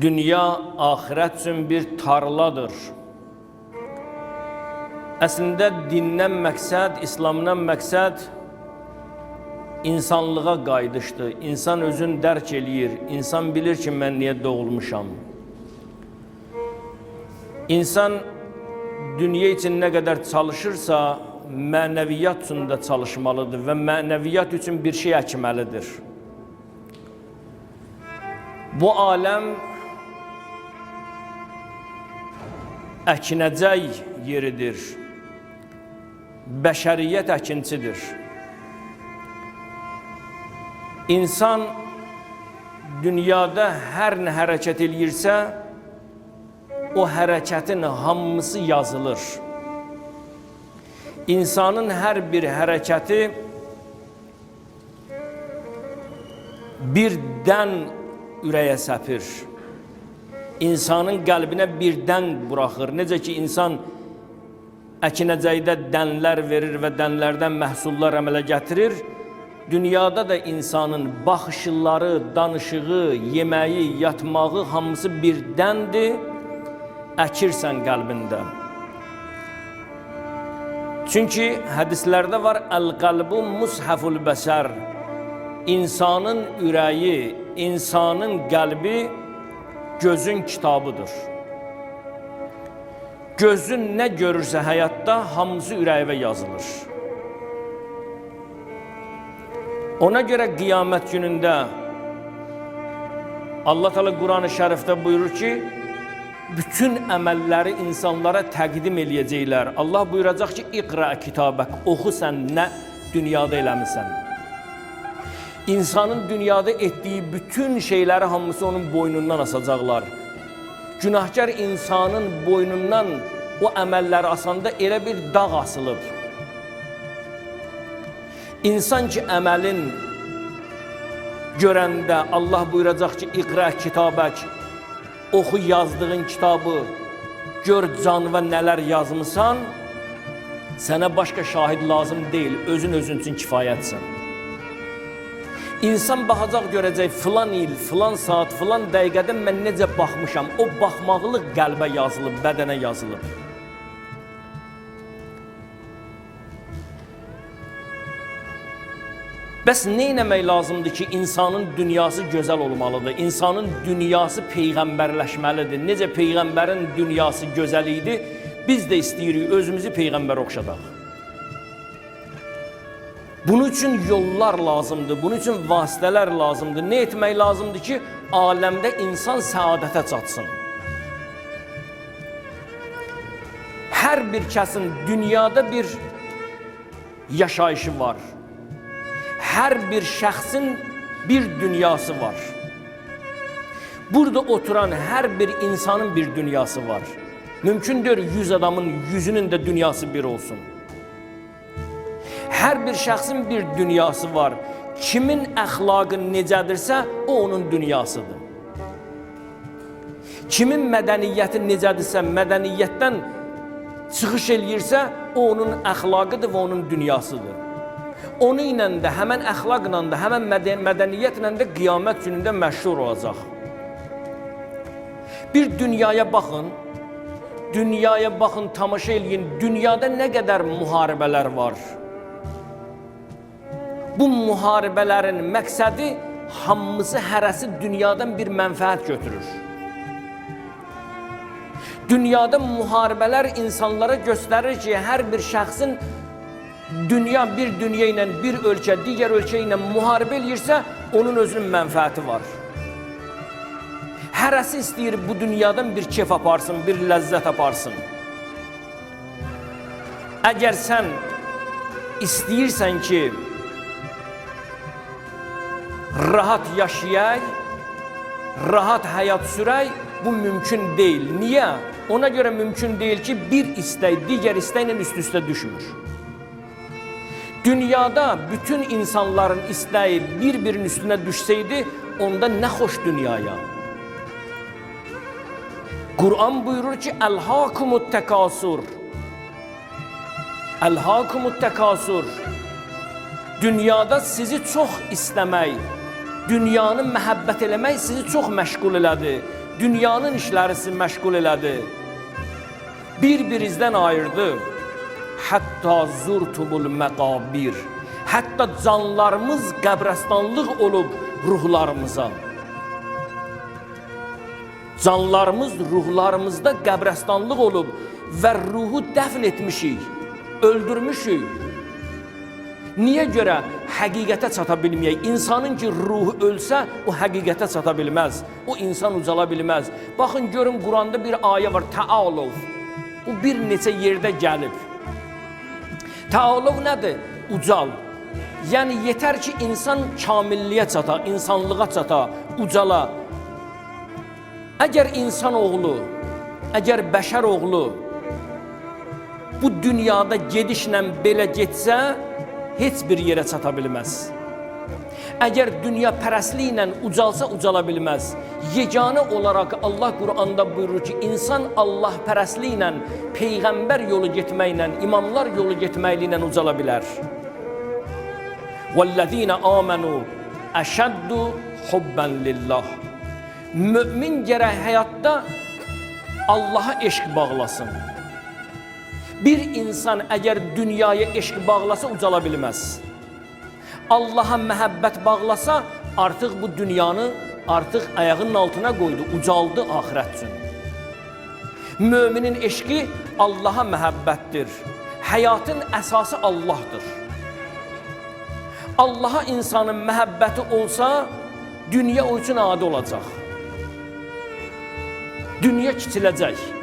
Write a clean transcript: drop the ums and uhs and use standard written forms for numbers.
Dünya ahirət üçün bir tarladır. Əslində dindən məqsəd, İslamdan məqsəd insanlığa qayıdışdır. İnsan özün dərk eləyir. İnsan bilir ki, mən niyə doğulmuşam. İnsan dünya üçün nə qədər çalışırsa, mənəviyyat üçün də çalışmalıdır və mənəviyyat üçün bir şey əkməlidir. Bu aləm əkinəcək yeridir. Bəşəriyyət əkinçidir. İnsan dünyada hər nə hərəkət eləyirsə, o hərəkətin hamısı yazılır. İnsanın hər bir hərəkəti bir dən ürəyə səpir. İnsanın qəlbinə bir dən buraxır. Necə ki, insan əkinəcəkdə dənlər verir və dənlərdən məhsullar əmələ gətirir, dünyada da insanın baxışları, danışığı, yeməyi, yatmağı hamısı bir dəndir, əkirsən qəlbində. Çünki hədislərdə var, əl-qəlbu mushaful bəsər. İnsanın ürəyi, insanın qəlbi gözün kitabıdır. Gözün nə görürsə həyatda hamısı ürəyivə yazılır. Ona görə qiyamət günündə Allah Teala Quran-ı Şərifdə buyurur ki, bütün əməlləri insanlara təqdim eləyəcəklər. Allah buyuracaq ki, iqra kitabək, oxu sən nə dünyada eləmisən. İnsanın dünyada etdiyi bütün şeyləri hamısı onun boynundan asacaqlar. Günahkar insanın boynundan o əməlləri asanda elə bir dağ asılıb. İnsan ki, əməlin görəndə Allah buyuracaq ki, iqra kitabək, oxu yazdığın kitabı, gör canva nələr yazmısan, sənə başqa şahid lazım deyil, özün üçün kifayətsən. İnsan baxacaq, görəcək, filan il, filan saat, filan dəqiqədə mən necə baxmışam, o baxmaqlıq qəlbə yazılıb, bədənə yazılıb. Bəs nə etmək lazımdır ki, insanın dünyası gözəl olmalıdır, insanın dünyası peyğəmbərləşməlidir. Necə peyğəmbərin dünyası gözəl idi, biz də istəyirik özümüzü peyğəmbərə oxşadaq. Bunun üçün yollar lazımdır, bunun üçün vasitələr lazımdır. Nə etmək lazımdır ki, aləmdə insan səadətə çatsın. Hər bir kəsin dünyada bir yaşayışı var. Hər bir şəxsin bir dünyası var. Burada oturan hər bir insanın bir dünyası var. Mümkündür 100 adamın 100'ünün də dünyası bir olsun. Hər bir şəxsin bir dünyası var. Kimin əxlaqı necədirsə, o onun dünyasıdır. Kimin mədəniyyəti necədirsə, mədəniyyətdən çıxış eləyirsə, o onun əxlaqıdır və onun dünyasıdır. Onu ilə də, həmən əxlaqla da, həmən mədəniyyətlə də qiyamət günündə məşhur olacaq. Bir dünyaya baxın, tamaşa eləyin, dünyada nə qədər müharibələr var. Bu müharibələrin məqsədi hamısı hərəsi dünyadan bir mənfəət götürür. Dünyada müharibələr insanlara göstərir ki, hər bir şəxsin bir dünya ilə, bir ölkə, digər ölkə ilə müharibə eləyirsə, onun özünün mənfəəti var. Hərəsi istəyir bu dünyadan bir keyf aparsın, bir ləzzət aparsın. Əgər sən istəyirsən ki, rahat yaşayay, rahat həyat sürək, bu mümkün deyil. Niyə? Ona görə mümkün deyil ki, bir istək digər istəklə üst-üstə düşmür. Dünyada bütün insanların istəyi bir-birinin üstünə düşsəydi, onda nə xoş dünyaya. Quran buyurur ki, Əlhəkumut təkasur. Əlhəkumut təkasur. Dünyada sizi çox istəmək, dünyanı məhəbbət eləmək sizi çox məşğul elədi. dünyanın işləri sizi məşğul elədi. Bir-birinizdən ayırdı. Hətta zurtumul məqabir. Hətta canlarımız qəbrəstanlıq olub ruhlarımıza. Canlarımız ruhlarımızda qəbrəstanlıq olub və ruhu dəfn etmişik, öldürmüşük. Niyə görə həqiqətə çata bilməyək? İnsanın ki ruhu ölsə, o həqiqətə çata bilməz. O insan ucala bilməz. Baxın, görün, Quranda bir ayə var, Təalov. Bu bir neçə yerdə gəlib. Təalov nədir? Ucal. Yəni, yetər ki, insan kamilliyə çata, insanlığa çata, ucala. Əgər insan oğlu, əgər bəşər oğlu bu dünyada gedişlə belə getsə, heç bir yerə çata bilməz. Əgər dünya pərəstliklə ucalsa, ucala bilməz. Yeganə olaraq Allah Quranda buyurur ki, insan Allah pərəstliklə, Peyğəmbər yolu getməklə, imamlar yolu getməklə ucala bilər. وَالَّذِينَ آمَنُوا أَشَدُّ حُبًّا لِلَّهِ. Mümin gərək həyatda Allaha eşq bağlasın. Bir insan əgər dünyaya eşq bağlasa, ucala bilməz. Allaha məhəbbət bağlasa, artıq bu dünyanı artıq ayağının altına qoydu, ucaldı axirət üçün. Müminin eşqi Allaha məhəbbətdir. Həyatın əsası Allahdır. Allaha insanın məhəbbəti olsa, dünya o üçün adi olacaq. Dünya kiçiləcək.